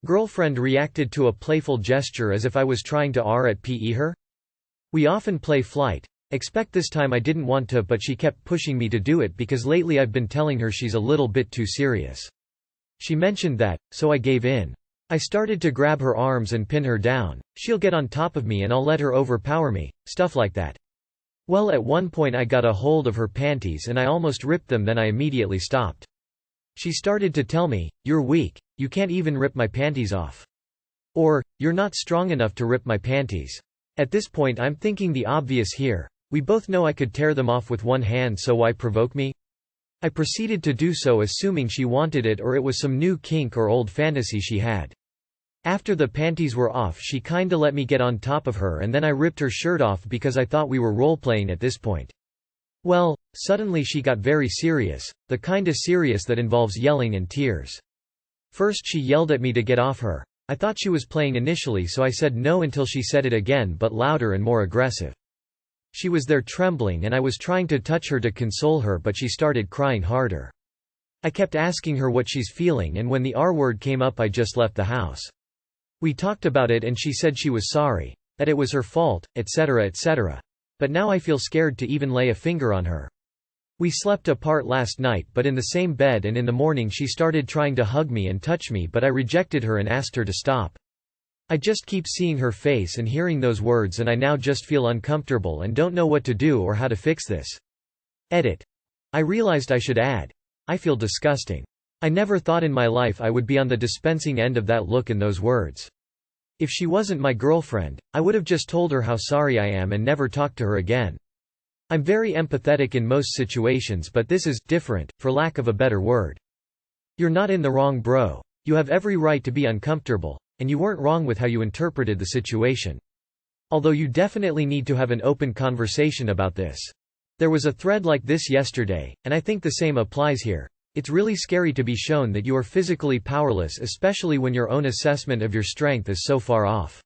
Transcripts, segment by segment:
Girlfriend reacted to a playful gesture as if I was trying to RAPE her. We often play flight. Expect this time I didn't want to, but she kept pushing me to do it because lately I've been telling her she's a little bit too serious. She mentioned that, so I gave in. I started to grab her arms and pin her down. She'll get on top of me and I'll let her overpower me, stuff like that. Well, at one point I got a hold of her panties and I almost ripped them, then I immediately stopped. She started to tell me, "You're weak, you can't even rip my panties off." Or, "You're not strong enough to rip my panties." At this point I'm thinking the obvious here. We both know I could tear them off with one hand, so why provoke me? I proceeded to do so assuming she wanted it or it was some new kink or old fantasy she had. After the panties were off she kinda let me get on top of her and then I ripped her shirt off because I thought we were role-playing at this point. Well, suddenly she got very serious, the kinda serious that involves yelling and tears. First she yelled at me to get off her. I thought she was playing initially, so I said no until she said it again, but louder and more aggressive. She was there trembling and I was trying to touch her to console her, but she started crying harder. I kept asking her what she's feeling, and when the R word came up I just left the house. We talked about it and she said she was sorry, that it was her fault, etc. etc. But now I feel scared to even lay a finger on her. We slept apart last night but in the same bed, and in the morning she started trying to hug me and touch me, but I rejected her and asked her to stop. I just keep seeing her face and hearing those words and I now just feel uncomfortable and don't know what to do or how to fix this. Edit. I realized I should add. I feel disgusting. I never thought in my life I would be on the dispensing end of that look and those words. If she wasn't my girlfriend, I would have just told her how sorry I am and never talked to her again. I'm very empathetic in most situations, but this is different, for lack of a better word. You're not in the wrong, bro. You have every right to be uncomfortable. And you weren't wrong with how you interpreted the situation. Although you definitely need to have an open conversation about this. There was a thread like this yesterday, and I think the same applies here. It's really scary to be shown that you are physically powerless, especially when your own assessment of your strength is so far off.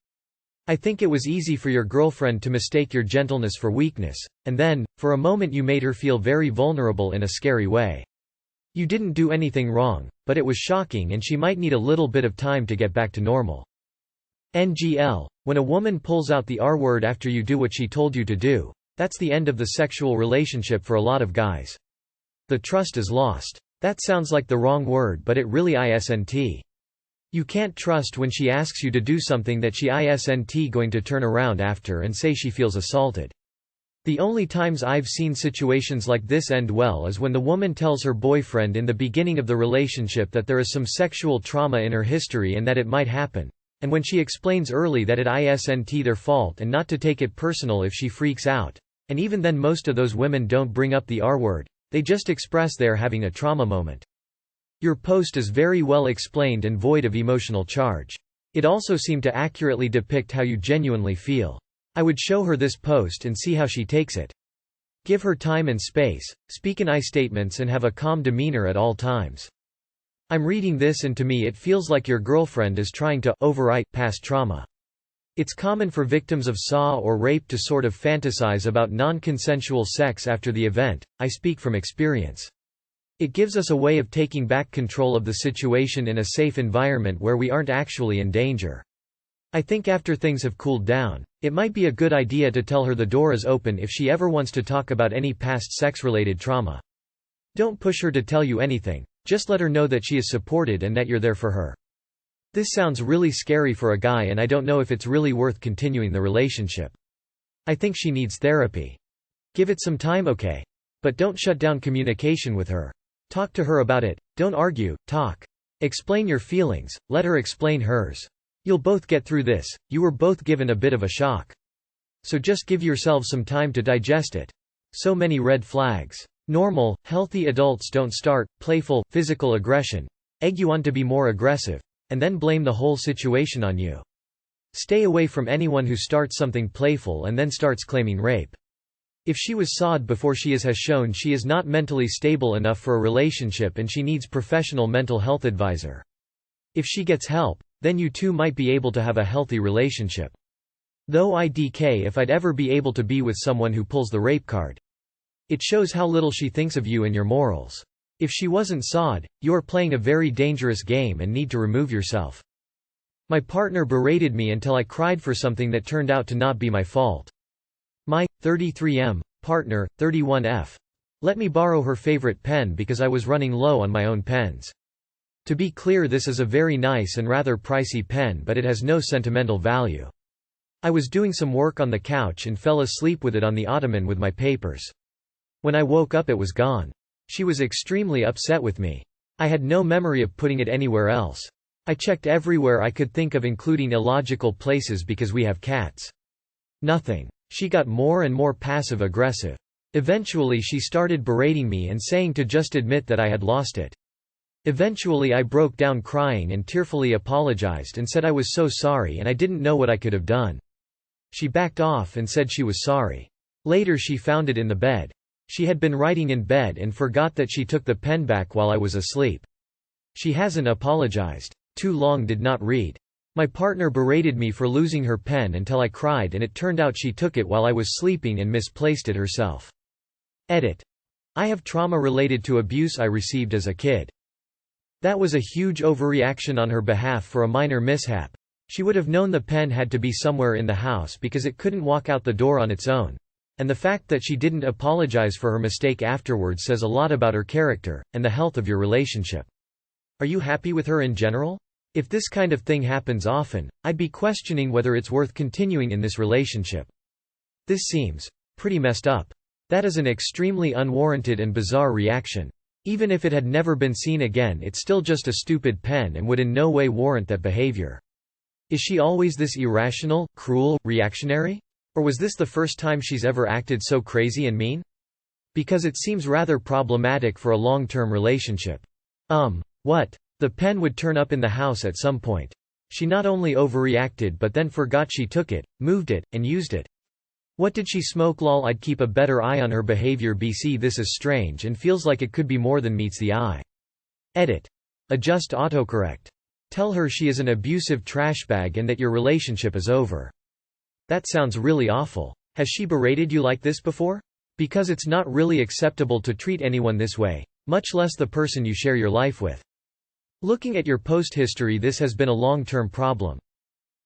I think it was easy for your girlfriend to mistake your gentleness for weakness, and then, for a moment you made her feel very vulnerable in a scary way. You didn't do anything wrong, but it was shocking and she might need a little bit of time to get back to normal. NGL. When a woman pulls out the R word after you do what she told you to do, that's the end of the sexual relationship for a lot of guys. The trust is lost. That sounds like the wrong word, but it really isn't. You can't trust when she asks you to do something that she isn't going to turn around after and say she feels assaulted. The only times I've seen situations like this end well is when the woman tells her boyfriend in the beginning of the relationship that there is some sexual trauma in her history and that it might happen, and when she explains early that it isn't their fault and not to take it personal if she freaks out. And even then most of those women don't bring up the R word, they just express they're having a trauma moment. Your post is very well explained and void of emotional charge. It also seemed to accurately depict how you genuinely feel. I would show her this post and see how she takes it. Give her time and space, speak in I statements and have a calm demeanor at all times. I'm reading this and to me it feels like your girlfriend is trying to overwrite past trauma. It's common for victims of SAW or rape to sort of fantasize about non-consensual sex after the event. I speak from experience. It gives us a way of taking back control of the situation in a safe environment where we aren't actually in danger. I think after things have cooled down, it might be a good idea to tell her the door is open if she ever wants to talk about any past sex-related trauma. Don't push her to tell you anything, just let her know that she is supported and that you're there for her. This sounds really scary for a guy and I don't know if it's really worth continuing the relationship. I think she needs therapy. Give it some time, okay? But don't shut down communication with her. Talk to her about it, don't argue, talk. Explain your feelings, let her explain hers. You'll both get through this, you were both given a bit of a shock. So just give yourselves some time to digest it. So many red flags. Normal, healthy adults don't start playful, physical aggression, egg you on to be more aggressive, and then blame the whole situation on you. Stay away from anyone who starts something playful and then starts claiming rape. If she was SOD before she has shown she is not mentally stable enough for a relationship and she needs professional mental health advisor. If she gets help, then you two might be able to have a healthy relationship. Though IDK if I'd ever be able to be with someone who pulls the rape card. It shows how little she thinks of you and your morals. If she wasn't SOD, you are playing a very dangerous game and need to remove yourself. My partner berated me until I cried for something that turned out to not be my fault. My 33M partner, 31F, let me borrow her favorite pen because I was running low on my own pens. To be clear, this is a very nice and rather pricey pen, but it has no sentimental value. I was doing some work on the couch and fell asleep with it on the ottoman with my papers. When I woke up it was gone. She was extremely upset with me. I had no memory of putting it anywhere else. I checked everywhere I could think of, including illogical places because we have cats. Nothing. She got more and more passive-aggressive. Eventually she started berating me and saying to just admit that I had lost it. Eventually I broke down crying and tearfully apologized and said I was so sorry and I didn't know what I could have done. She backed off and said she was sorry. Later she found it in the bed. She had been writing in bed and forgot that she took the pen back while I was asleep. She hasn't apologized. Too long did not read. My partner berated me for losing her pen until I cried, and it turned out she took it while I was sleeping and misplaced it herself. Edit. I have trauma related to abuse I received as a kid. That was a huge overreaction on her behalf for a minor mishap. She would have known the pen had to be somewhere in the house because it couldn't walk out the door on its own. And the fact that she didn't apologize for her mistake afterwards says a lot about her character, and the health of your relationship. Are you happy with her in general? If this kind of thing happens often, I'd be questioning whether it's worth continuing in this relationship. This seems pretty messed up. That is an extremely unwarranted and bizarre reaction. Even if it had never been seen again, it's still just a stupid pen and would in no way warrant that behavior. Is she always this irrational, cruel, reactionary? Or was this the first time she's ever acted so crazy and mean? Because it seems rather problematic for a long-term relationship. What? The pen would turn up in the house at some point. She not only overreacted but then forgot she took it, moved it, and used it. What did she smoke? Lol, I'd keep a better eye on her behavior. BC, this is strange and feels like it could be more than meets the eye. Edit. Adjust autocorrect. Tell her she is an abusive trash bag and that your relationship is over. That sounds really awful. Has she berated you like this before? Because it's not really acceptable to treat anyone this way, much less the person you share your life with. Looking at your post history, this has been a long-term problem.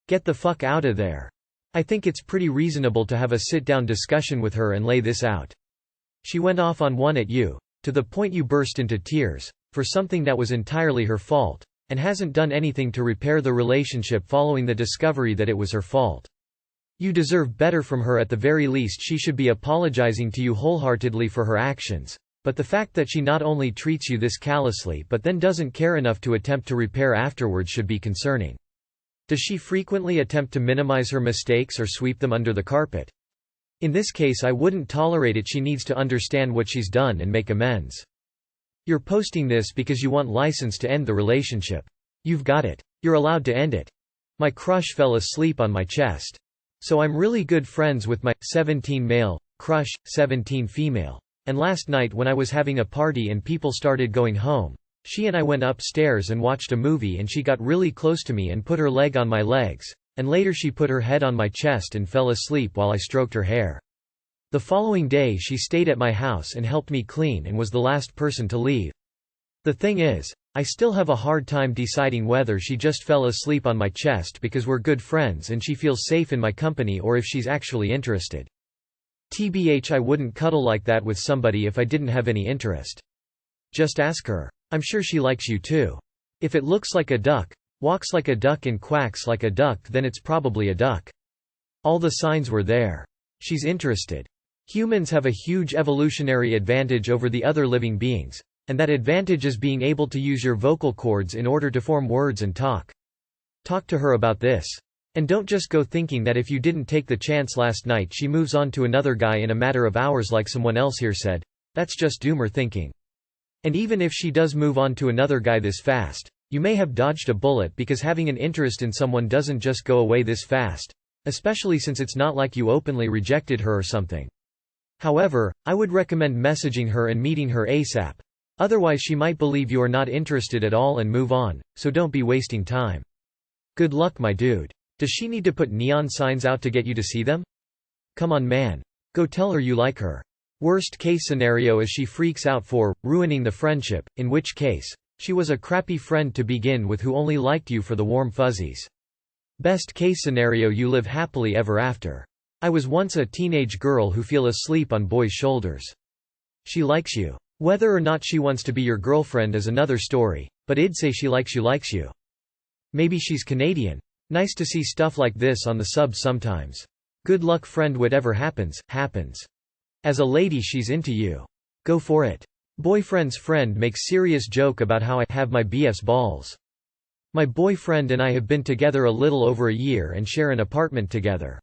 Get the fuck out of there. I think it's pretty reasonable to have a sit-down discussion with her and lay this out. She went off on one at you, to the point you burst into tears, for something that was entirely her fault, and hasn't done anything to repair the relationship following the discovery that it was her fault. You deserve better from her. At the very least she should be apologizing to you wholeheartedly for her actions. But the fact that she not only treats you this callously but then doesn't care enough to attempt to repair afterwards should be concerning. Does she frequently attempt to minimize her mistakes or sweep them under the carpet? In this case I wouldn't tolerate it. She needs to understand what she's done and make amends. You're posting this because you want license to end the relationship. You've got it. You're allowed to end it. My crush fell asleep on my chest. So I'm really good friends with my 17 male crush, 17 female. And last night when I was having a party and people started going home, she and I went upstairs and watched a movie and she got really close to me and put her leg on my legs, and later she put her head on my chest and fell asleep while I stroked her hair. The following day she stayed at my house and helped me clean and was the last person to leave. The thing is, I still have a hard time deciding whether she just fell asleep on my chest because we're good friends and she feels safe in my company or if she's actually interested. TBH, I wouldn't cuddle like that with somebody if I didn't have any interest. Just ask her. I'm sure she likes you too. If it looks like a duck, walks like a duck and quacks like a duck, then it's probably a duck. All the signs were there. She's interested. Humans have a huge evolutionary advantage over the other living beings, and that advantage is being able to use your vocal cords in order to form words and talk. Talk to her about this. And don't just go thinking that if you didn't take the chance last night she moves on to another guy in a matter of hours like someone else here said. That's just doomer thinking. And even if she does move on to another guy this fast, you may have dodged a bullet because having an interest in someone doesn't just go away this fast, especially since it's not like you openly rejected her or something. However, I would recommend messaging her and meeting her ASAP. Otherwise she might believe you are not interested at all and move on, so don't be wasting time. Good luck, my dude. Does she need to put neon signs out to get you to see them? Come on, man. Go tell her you like her. Worst case scenario is she freaks out for ruining the friendship, in which case, she was a crappy friend to begin with who only liked you for the warm fuzzies. Best case scenario, you live happily ever after. I was once a teenage girl who fell asleep on boys' shoulders. She likes you. Whether or not she wants to be your girlfriend is another story, but I'd say she likes you. Maybe she's Canadian. Nice to see stuff like this on the sub sometimes. Good luck friend, whatever happens, happens. As a lady she's into you. Go for it. Boyfriend's friend makes serious joke about how I have my BF's balls. My boyfriend and I have been together a little over a year and share an apartment together.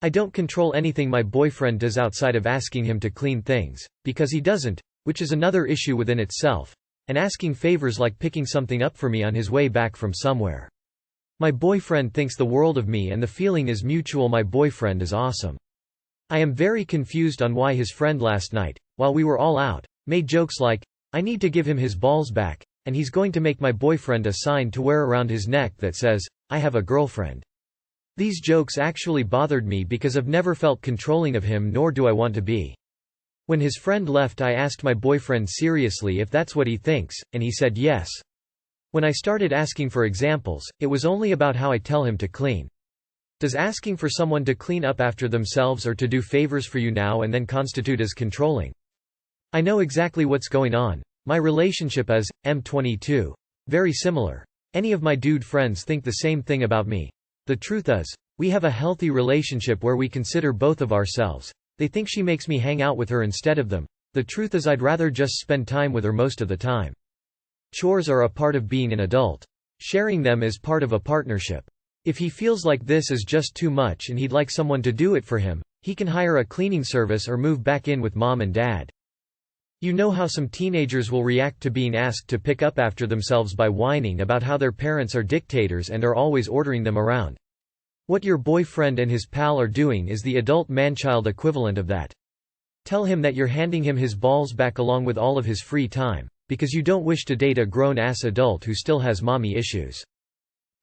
I don't control anything my boyfriend does outside of asking him to clean things, because he doesn't, which is another issue within itself, and asking favors like picking something up for me on his way back from somewhere. My boyfriend thinks the world of me and the feeling is mutual. My boyfriend is awesome. I am very confused on why his friend last night, while we were all out, made jokes like, I need to give him his balls back, and he's going to make my boyfriend a sign to wear around his neck that says, I have a girlfriend. These jokes actually bothered me because I've never felt controlling of him, nor do I want to be. When his friend left, I asked my boyfriend seriously if that's what he thinks, and he said yes. When I started asking for examples, it was only about how I tell him to clean. Does asking for someone to clean up after themselves or to do favors for you now and then constitute as controlling? I know exactly what's going on. My relationship is, M22. Very similar. Any of my dude friends think the same thing about me. The truth is, we have a healthy relationship where we consider both of ourselves. They think she makes me hang out with her instead of them. The truth is I'd rather just spend time with her most of the time. Chores are a part of being an adult. Sharing them is part of a partnership. If he feels like this is just too much and he'd like someone to do it for him, he can hire a cleaning service or move back in with mom and dad. You know how some teenagers will react to being asked to pick up after themselves by whining about how their parents are dictators and are always ordering them around. What your boyfriend and his pal are doing is the adult man-child equivalent of that. Tell him that you're handing him his balls back along with all of his free time, because you don't wish to date a grown-ass adult who still has mommy issues.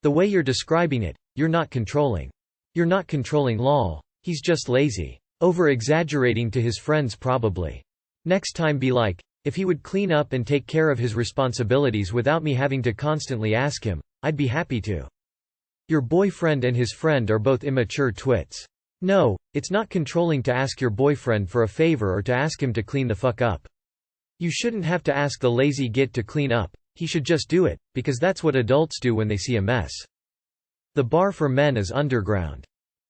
The way you're describing it, you're not controlling. You're not controlling lol. He's just lazy. Over-exaggerating to his friends probably. Next time be like, if he would clean up and take care of his responsibilities without me having to constantly ask him, I'd be happy to. Your boyfriend and his friend are both immature twits. No, it's not controlling to ask your boyfriend for a favor or to ask him to clean the fuck up. You shouldn't have to ask the lazy git to clean up, he should just do it, because that's what adults do when they see a mess. The bar for men is underground.